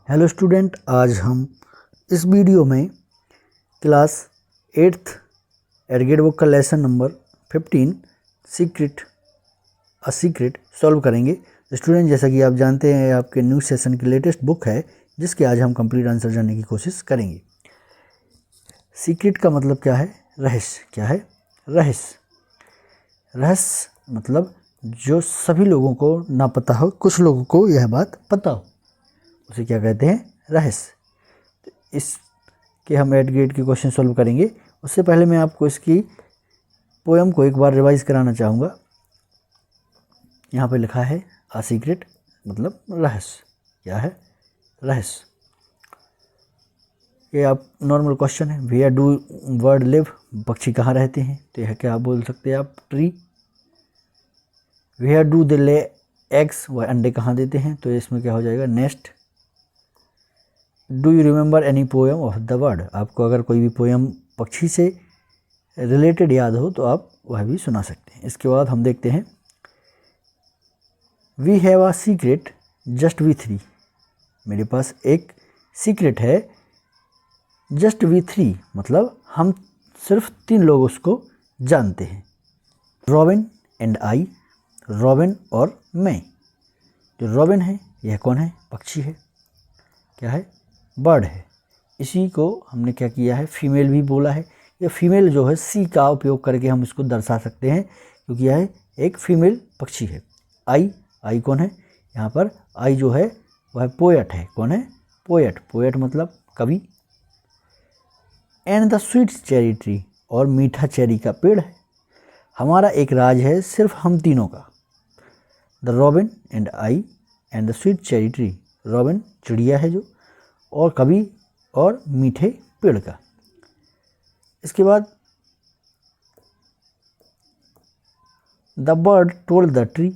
Hello student, आज हम इस वीडियो में क्लास 8th एडगेट बुक का लेसन नंबर 15 सीक्रेट सॉल्व करेंगे। स्टूडेंट, जैसा कि आप जानते हैं, आपके न्यू सेशन की लेटेस्ट बुक है जिसके आज हम कंप्लीट आंसर जानने की कोशिश करेंगे। सीक्रेट का मतलब क्या है? रहस्य। क्या है? रहस्य। रहस्य मतलब जो सभी लोगों को ना पता हो, कुछ लोगों को यह बात पता हो, उसे क्या कहते हैं? रहस्य। तो इसके हम एडगेट के क्वेश्चन सॉल्व करेंगे। उससे पहले मैं आपको इसकी पोएम को एक बार रिवाइज कराना चाहूँगा। यहाँ पे लिखा है आ सीक्रेट मतलब रहस्य। क्या है? रहस्य। ये आप नॉर्मल क्वेश्चन है, वेयर डू बर्ड लिव, पक्षी कहाँ रहते हैं? तो यह क्या बोल सकते हैं आप? Tree. Where do they lay eggs, वह अंडे कहाँ देते हैं? तो इसमें क्या हो जाएगा? Nest. Do you remember any poem of the bird, आपको अगर कोई भी पोएम पक्षी से रिलेटेड याद हो तो आप वह भी सुना सकते हैं। इसके बाद हम देखते हैं we have a secret just we three, मेरे पास एक सीक्रेट है जस्ट वी थ्री, मतलब हम सिर्फ 3 लोग उसको जानते हैं। रॉबिन एंड आई, रॉबिन और मैं। जो रॉबिन है यह कौन है? पक्षी है। क्या है? बर्ड है। इसी को हमने क्या किया है? फीमेल भी बोला है। यह फीमेल जो है सी का उपयोग करके हम इसको दर्शा सकते हैं, क्योंकि यह एक फीमेल पक्षी है। आई, आई कौन है? यहाँ पर आई जो है वह पोएट है। कौन है? पोएट। पोएट मतलब कवि। And the sweet cherry tree, और मीठा चेरी का पेड़ है। हमारा एक राज है सिर्फ हम तीनों का। The robin and I and the sweet cherry tree, robin चिड़िया है जो, और कवि और मीठे पेड़ का। इसके बाद the bird told the tree,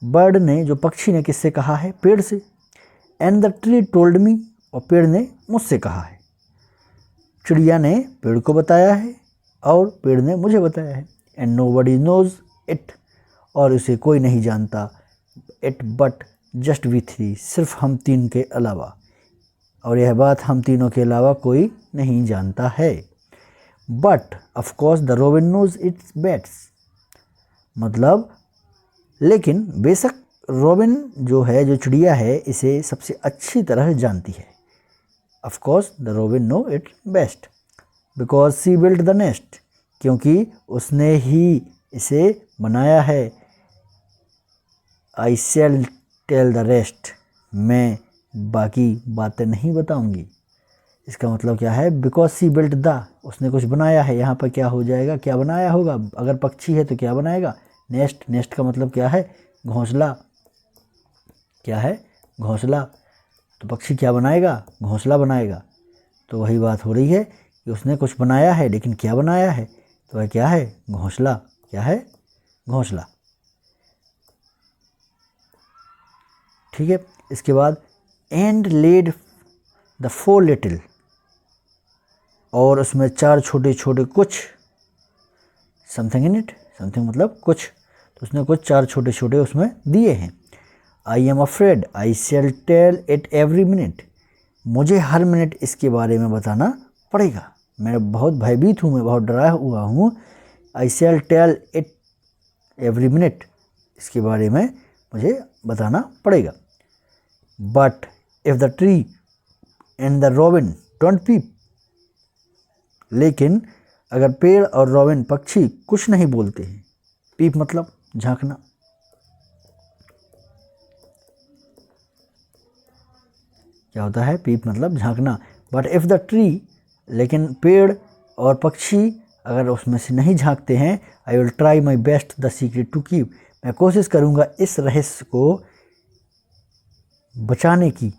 bird ने, जो पक्षी ने, किससे कहा है? पेड़ से। And the tree told me, और पेड़ ने मुझसे कहा है। चिड़िया ने पेड़ को बताया है और पेड़ ने मुझे बताया है। एंड नोबडी नोज इट, और इसे कोई नहीं जानता। It but just we three, सिर्फ हम 3 के अलावा, और यह बात हम तीनों के अलावा कोई नहीं जानता है। But of course the robin knows its बेट्स, मतलब लेकिन बेशक रॉबिन जो है, जो चिड़िया है, इसे सबसे अच्छी तरह जानती है। Of course the robin know it best because she built the nest, क्योंकि उसने ही इसे बनाया है। I shall tell the rest, मैं बाकी बातें नहीं बताऊंगी। इसका मतलब क्या है? बिकॉज सी बिल्ट द, उसने कुछ बनाया है। यहाँ पर क्या हो जाएगा? क्या बनाया होगा? अगर पक्षी है तो क्या बनाएगा? नेस्ट। नेस्ट का मतलब क्या है? घोंसला। क्या है? घोंसला। तो पक्षी क्या बनाएगा? घोंसला बनाएगा। तो वही बात हो रही है कि उसने कुछ बनाया है, लेकिन क्या बनाया है? तो वह क्या है? घोंसला। क्या है? घोंसला। ठीक है। इसके बाद एंड लेड द 4 लिटिल, और उसमें 4 छोटे छोटे कुछ, समथिंग इन इट, समथिंग मतलब कुछ, तो उसने कुछ 4 छोटे छोटे उसमें दिए हैं। I am afraid I shall tell it every minute, मुझे हर मिनट इसके बारे में बताना पड़ेगा। मैं बहुत भयभीत हूँ, मैं बहुत डरा हुआ हूँ। I shall tell it every minute, इसके बारे में मुझे बताना पड़ेगा। But if the tree and the robin don't peep, लेकिन अगर पेड़ और रॉबिन पक्षी कुछ नहीं बोलते हैं, पीप मतलब झांकना, क्या होता है? पीप मतलब झांकना। बट इफ द ट्री, लेकिन पेड़ और पक्षी अगर उसमें से नहीं झांकते हैं, I will try my best the secret to keep, मैं कोशिश करूँगा इस रहस्य को बचाने की,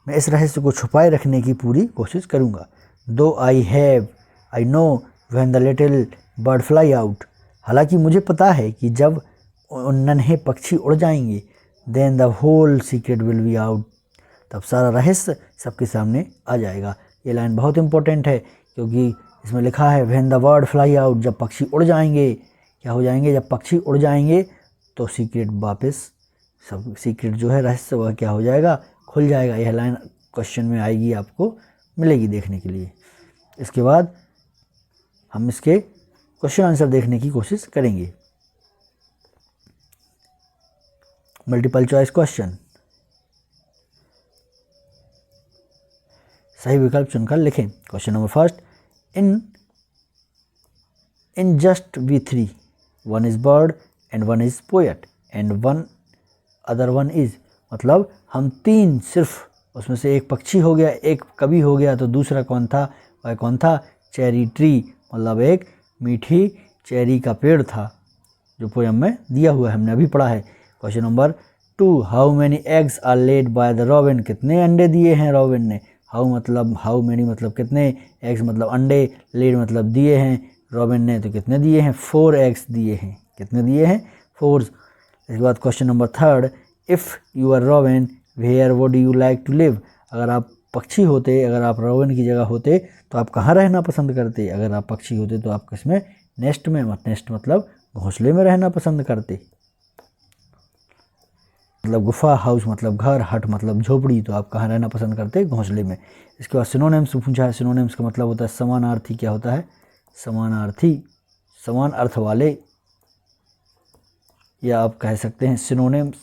मैं इस रहस्य को छुपाए रखने की पूरी कोशिश करूँगा। दो I know when the little bird fly out, हालांकि मुझे पता है कि जब उन नन्हे पक्षी उड़ जाएंगे, then the whole secret will be out, तब सारा रहस्य सबके सामने आ जाएगा। ये लाइन बहुत इंपॉर्टेंट है, क्योंकि इसमें लिखा है when the bird fly out, जब पक्षी उड़ जाएंगे। क्या हो जाएंगे? जब पक्षी उड़ जाएंगे तो सीक्रेट वापस, सब सीक्रेट जो है, रहस्य, वह क्या हो जाएगा? खुल जाएगा। यह लाइन क्वेश्चन में आएगी, आपको मिलेगी देखने के लिए। इसके बाद हम इसके क्वेश्चन आंसर देखने की कोशिश करेंगे। मल्टीपल चॉइस क्वेश्चन, सही विकल्प चुनकर लिखें। Question number first, in just we three, one is bird and one is poet and one other one is, मतलब हम तीन, सिर्फ उसमें से एक पक्षी हो गया, एक कवि हो गया, तो दूसरा कौन था? वह कौन था? चेरी ट्री, मतलब एक मीठी चेरी का पेड़ था, जो पोयम में दिया हुआ है, हमने अभी पढ़ा है। Question number 2, how many eggs are laid by the robin, कितने अंडे दिए हैं रॉबिन ने? हाउ मैनी मतलब कितने, एग्स मतलब अंडे, लेड मतलब दिए हैं, रॉबिन ने तो कितने दिए हैं? 4 एग्स दिए हैं। कितने दिए हैं? 4। इसके बाद question number 3, if you are robin where would you like to live, अगर आप पक्षी होते, अगर आप रॉबिन की जगह होते तो आप कहाँ रहना पसंद करते? अगर आप पक्षी होते तो आप किसमें? नेस्ट में। नेस्ट मतलब घोंसले में रहना पसंद करते, मतलब गुफा, हाउस मतलब घर, हट मतलब झोपड़ी, तो आप कहाँ रहना पसंद करते? घोंसले में। इसके बाद सिनोनिम्स पूछा है। सिनोनिम्स का मतलब होता है समानार्थी। क्या होता है? समानार्थी, समान अर्थ वाले, या आप कह सकते हैं सिनोनिम्स।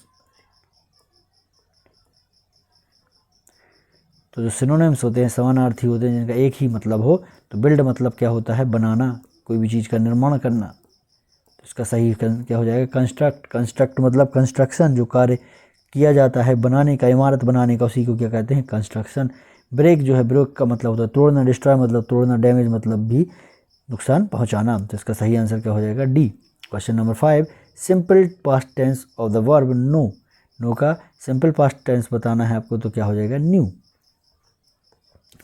तो जो सिनोनिम्स होते हैं, समानार्थी होते हैं, जिनका एक ही मतलब हो। तो बिल्ड मतलब क्या होता है? बनाना, कोई भी चीज़ का निर्माण करना। तो इसका सही क्या हो जाएगा? कंस्ट्रक्ट। कंस्ट्रक्ट मतलब कंस्ट्रक्शन, जो कार्य किया जाता है बनाने का, इमारत बनाने का, उसी को क्या कहते हैं? कंस्ट्रक्शन। ब्रेक जो है, ब्रेक का मतलब होता है तोड़ना, डिस्ट्रॉय मतलब तोड़ना, डैमेज मतलब भी नुकसान पहुंचाना। तो इसका सही आंसर क्या हो जाएगा? D. Question number 5, simple past tense of the verb know, know का सिंपल पास्ट टेंस बताना है आपको, तो क्या हो जाएगा? Knew.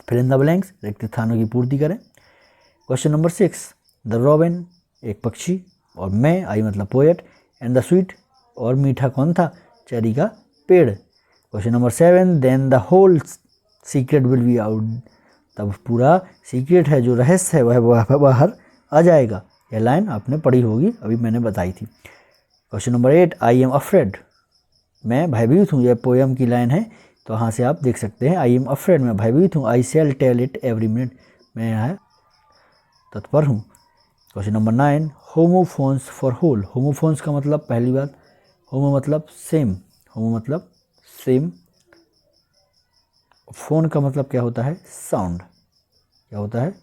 Fill in the blanks, रिक्त स्थानों की पूर्ति करें। क्वेश्चन नंबर 6, द रॉबिन एक पक्षी, और मैं, आई मतलब पोएट, एंड द स्वीट और मीठा कौन था? चेरी का पेड़। Question number 7, then the whole secret will be out, तब पूरा सीक्रेट है, जो रहस्य है, वह बाहर आ जाएगा। यह लाइन आपने पढ़ी होगी, अभी मैंने बताई थी। Question number 8, I am afraid, मैं भयभीत हूँ, यह पोयम की लाइन है, तो यहाँ से आप देख सकते हैं आई एम अफ्रेड, मैं भयभीत हूँ। I shall tell it every minute, मैं यहाँ तत्पर हूँ। Question number 9, homophones for whole, homophones का मतलब पहली बात, होमो मतलब सेम, होमो मतलब सेम, फोन का मतलब क्या होता है? साउंड। क्या होता है?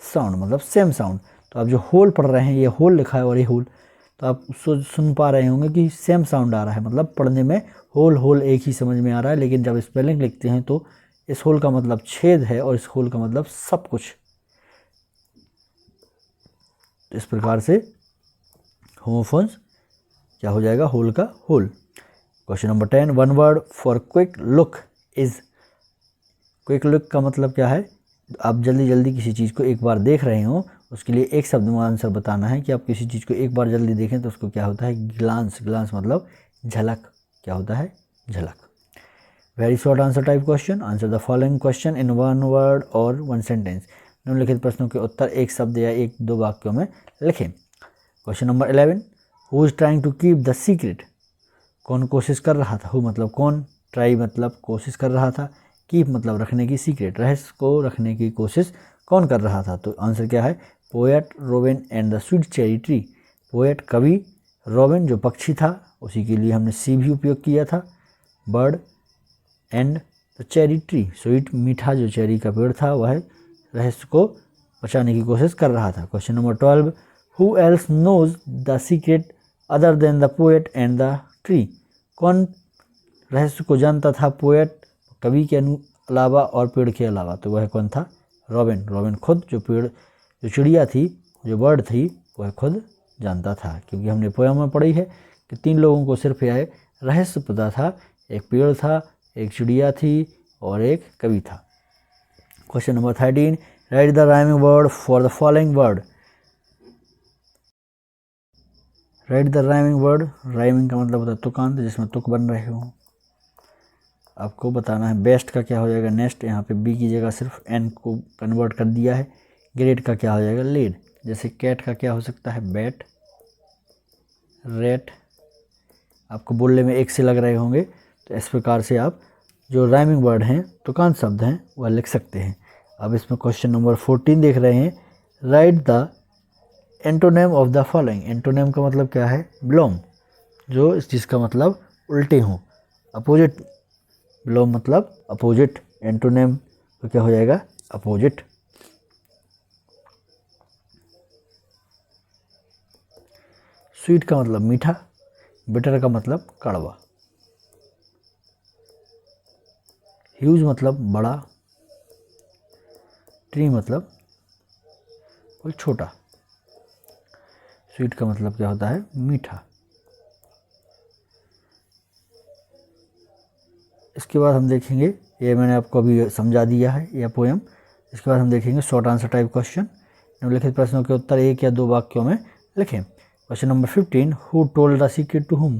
साउंड मतलब सेम साउंड। तो आप जो होल पढ़ रहे हैं, ये होल लिखा है और ये होल, तो आप सुन पा रहे होंगे कि सेम साउंड आ रहा है, मतलब पढ़ने में होल होल एक ही समझ में आ रहा है। लेकिन जब स्पेलिंग लिखते हैं तो इस होल का मतलब छेद है और इस होल का मतलब सब कुछ। इस प्रकार से होमोफोन्स क्या हो जाएगा? होल का hole. Question number 10, one word for quick look is, quick look का मतलब क्या है? आप जल्दी जल्दी किसी चीज़ को एक बार देख रहे हो, उसके लिए एक शब्द में आंसर बताना है कि आप किसी चीज़ को एक बार जल्दी देखें तो उसको क्या होता है? ग्लांस। ग्लांस मतलब झलक। क्या होता है? झलक। Very short answer type question, answer the following question in one word और वन सेंटेंस, निम्नलिखित प्रश्नों के उत्तर एक शब्द या एक दो वाक्यों में लिखें। Question number 11, who is trying to keep the secret, कौन कोशिश कर रहा था? हु मतलब कौन, ट्राई मतलब कोशिश कर रहा था, कीप मतलब रखने की, सीक्रेट रहस्य को रखने की कोशिश कौन कर रहा था? तो आंसर क्या है? Poet, robin and the sweet cherry tree. Poet कवि, रॉबिन जो पक्षी था, उसी के लिए हमने सी भी उपयोग किया था, bird and the cherry tree, sweet मीठा जो चेरी का पेड़ था, वह रहस्य को बचाने की कोशिश कर रहा था। Question number 12, who else knows the secret other than the poet and the tree, कौन रहस्य को जानता था? पोएट कवि के अलावा और पेड़ के अलावा, तो वह कौन था? रॉबिन। रॉबिन खुद जो पेड़, जो चिड़िया थी, जो बर्ड थी, वह खुद जानता था, क्योंकि हमने पोयम में पढ़ी है कि 3 लोगों को सिर्फ यह रहस्य पता था, एक पेड़ था, एक चिड़िया थी और एक कवि था। Question number 13, right the rhyming word for the following word, right the rhyming word, rhyming का मतलब होता है तुकांत, जिसमें तुक बन रहे हो। आपको बताना है बेस्ट का क्या हो जाएगा? नेस्ट, यहाँ पे बी की जगह सिर्फ एन को कन्वर्ट कर दिया है। ग्रेट का क्या हो जाएगा? लेड। जैसे कैट का क्या हो सकता है? बैट, रेट, आपको बोलने में एक से लग रहे होंगे, तो इस प्रकार से आप जो राइमिंग वर्ड हैं, तुकांत शब्द हैं, वह लिख सकते हैं। अब इसमें क्वेश्चन नंबर 14 देख रहे हैं, right the antonym of the following. Antonym का मतलब क्या है? बिलोम, जो इस चीज़ का मतलब उल्टे हों, अपोजिट। बिलोम मतलब अपोजिट, एंटोनेम तो क्या हो जाएगा? अपोजिट। स्वीट का मतलब मीठा, बिटर का मतलब कड़वा। ह्यूज मतलब बड़ा, ट्री मतलब कोई छोटा। स्वीट का मतलब क्या होता है? मीठा। इसके बाद हम देखेंगे, ये मैंने आपको अभी समझा दिया है यह पोएम। इसके बाद हम देखेंगे शॉर्ट आंसर टाइप क्वेश्चन। निम्नलिखित प्रश्नों के उत्तर एक या दो वाक्यों में लिखें। Question number 15, who told the secret to whom.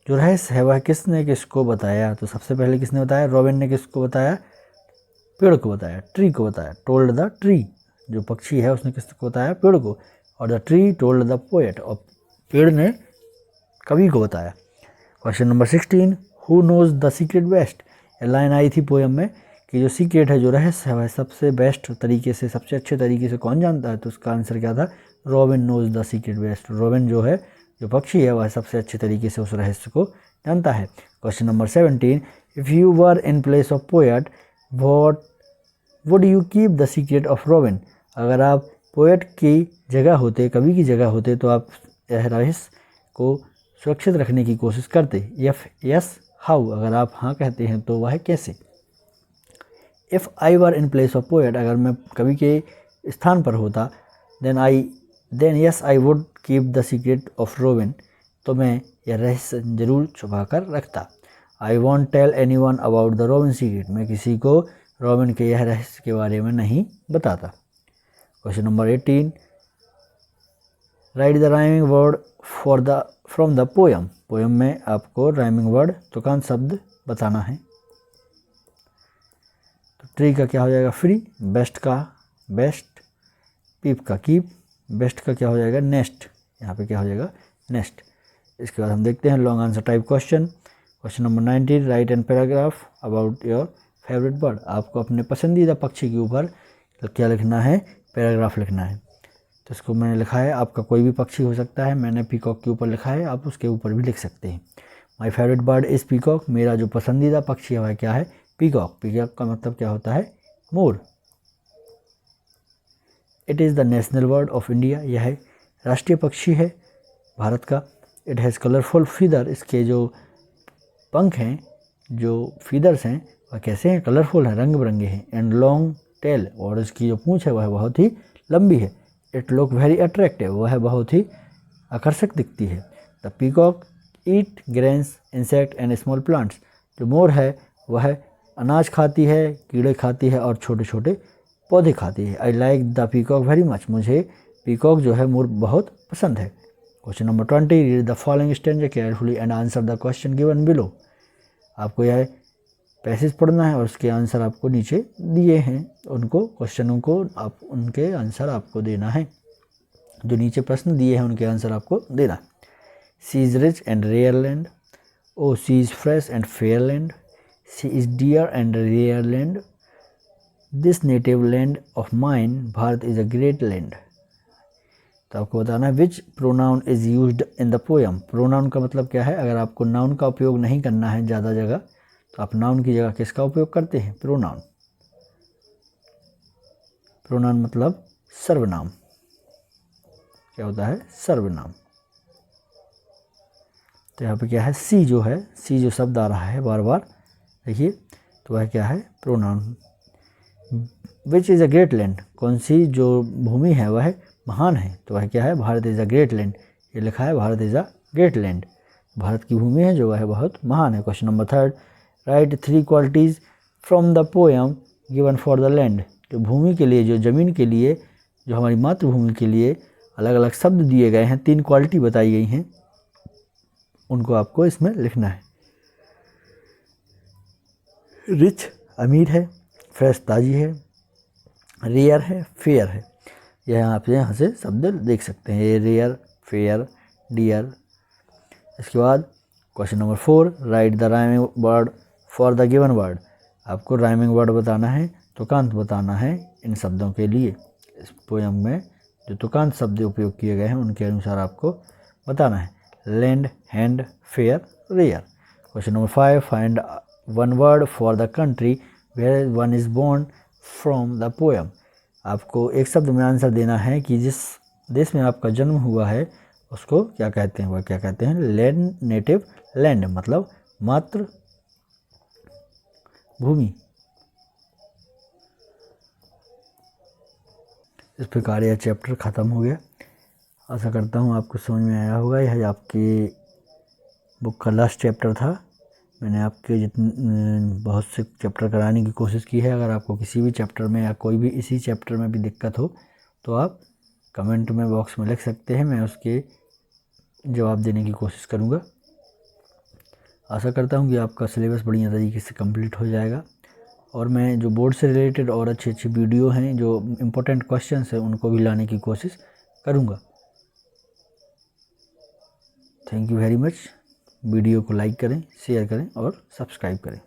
जो रहस्य है वह किसने किसको बताया? तो सबसे पहले किसने बताया? रॉबिन ने किसको बताया? पेड़ को बताया, ट्री को बताया। टोल्ड द ट्री, जो पक्षी है उसने किसको बताया? पेड़ को। और the tree told the poet, और पेड़ ने कवि को बताया। Question number 16, who knows the secret best. ये लाइन आई थी पोएम में कि जो सीक्रेट है, जो रहस्य है, वह सबसे बेस्ट तरीके से, सबसे अच्छे तरीके से कौन जानता है? तो उसका आंसर क्या था? Robin knows the secret best. Robin जो है, जो पक्षी है, वह सबसे अच्छे तरीके से उस रहस्य को जानता है। Question number 17, if you were in place of poet what would you keep the secret of robin. अगर आप पोएट की जगह होते, कवि की जगह होते, तो आप यह रहस्य को सुरक्षित रखने की कोशिश करते। इफ यस हाउ, अगर आप हाँ कहते हैं तो वह कैसे। If I were in place of poet, अगर मैं कवि के स्थान पर होता, then yes I would keep the secret of robin, तो मैं यह रहस्य जरूर छुपा कर रखता। I won't tell anyone about the robin secret, मैं किसी को रॉबिन के यह रहस्य के बारे में नहीं बताता। Question number 18, right the rhyming word from the poem. Poem में आपको राइमिंग वर्ड, तुकांत शब्द बताना है। तो ट्री का क्या हो जाएगा? फ्री। बेस्ट का बेस्ट। पीप का कीप। बेस्ट का क्या हो जाएगा? नेस्ट। यहाँ पे क्या हो जाएगा? नेस्ट। इसके बाद हम देखते हैं long answer type question. Question number 19, write an paragraph about your favourite bird. आपको अपने पसंदीदा पक्षी के ऊपर तो क्या लिखना है? पैराग्राफ लिखना है। तो इसको मैंने लिखा है, आपका कोई भी पक्षी हो सकता है। मैंने पीकॉक के ऊपर लिखा है, आप उसके ऊपर भी लिख सकते हैं। My favourite bird is peacock, मेरा जो पसंदीदा पक्षी है वह क्या है? पीकॉक। पीकॉक का मतलब क्या होता है? मोर। It is the national bird of India, यह राष्ट्रीय पक्षी है भारत का। इट हैज़ कलरफुल फीदर, इसके जो पंख हैं, जो फीदर्स हैं, वह कैसे हैं? कलरफुल हैं, रंग बिरंगे हैं। एंड लॉन्ग टेल, और इसकी जो पूँछ है वह बहुत ही लंबी है। इट लुक वेरी अट्रैक्टिव, वह बहुत ही आकर्षक दिखती है। The peacock eat grains insect and small plants, जो मोर है वह अनाज खाती है, कीड़े खाती है और छोटे छोटे पौधे खाती है। I like the peacock very much, मुझे पीकॉक जो है मोर बहुत पसंद है। Question number 20, read the following stanza carefully and answer the question given below. आपको यह पैसेज पढ़ना है और उसके आंसर आपको नीचे दिए हैं, उनको क्वेश्चनों को आप उनके आंसर आपको देना है। जो नीचे प्रश्न दिए हैं उनके आंसर आपको देना है। She is rich and rare land, O she is fresh and fair land, she is dear and rare land, this native land of mine Bharat is a great land. तो आपको बताना है which pronoun is used in the poem. Pronoun का मतलब क्या है? अगर आपको नाउन का उपयोग नहीं करना है ज़्यादा जगह, तो आप नाउन की जगह किसका उपयोग करते हैं? प्रोनाउन। प्रोनाउन मतलब सर्वनाम। क्या होता है? सर्वनाम। तो यहाँ पे क्या है? सी जो है, सी जो शब्द आ रहा है बार बार, देखिए, तो वह क्या है? Pronoun. Which is a great land, कौन सी जो भूमि है वह महान है, तो वह क्या है? Bharat is a great land. ये लिखा है Bharat is a great land, Bharat की भूमि है जो वह बहुत महान है। Question number 3, right 3 qualities from the poem given for the land. जो भूमि के लिए, जो ज़मीन के लिए, जो हमारी मातृभूमि के लिए अलग अलग शब्द दिए गए हैं, 3 क्वालिटी बताई गई हैं, उनको आपको इसमें लिखना है। रिच अमीर है, फ्रेश ताज़ी है, रेयर है, फेयर है। यह आप यहाँ से शब्द देख सकते हैं, ये रेयर, फेयर, डियर। इसके बाद question number 4, write the rhyming word for the given word, आपको राइमिंग वर्ड बताना है, तुकांत बताना है इन शब्दों के लिए। इस पोयम में जो तुकांत शब्द उपयोग किए गए हैं उनके अनुसार आपको बताना है। Land, hand, fair, rare. Question number 5, find one word for the country where one is born from the poem. आपको एक शब्द में आंसर देना है कि जिस देश में आपका जन्म हुआ है उसको क्या कहते हैं। वह क्या कहते हैं? लैंड, नेटिव लैंड मतलब मातृ भूमि। इस प्रकार यह चैप्टर ख़त्म हो गया। आशा करता हूँ आपको समझ में आया होगा। यह आपकी बुक का लास्ट चैप्टर था। मैंने आपके बहुत से चैप्टर कराने की कोशिश की है। अगर आपको किसी भी चैप्टर में या कोई भी इसी चैप्टर में भी दिक्कत हो तो आप कमेंट में बॉक्स में लिख सकते हैं, मैं उसके जवाब देने की कोशिश करूँगा। आशा करता हूँ कि आपका सिलेबस बढ़िया तरीके से कंप्लीट हो जाएगा और मैं जो बोर्ड से रिलेटेड और अच्छी अच्छी वीडियो हैं, जो इम्पोर्टेंट क्वेश्चंस हैं, उनको भी लाने की कोशिश करूँगा। Thank you very much. Video को लाइक करें, शेयर करें और सब्सक्राइब करें।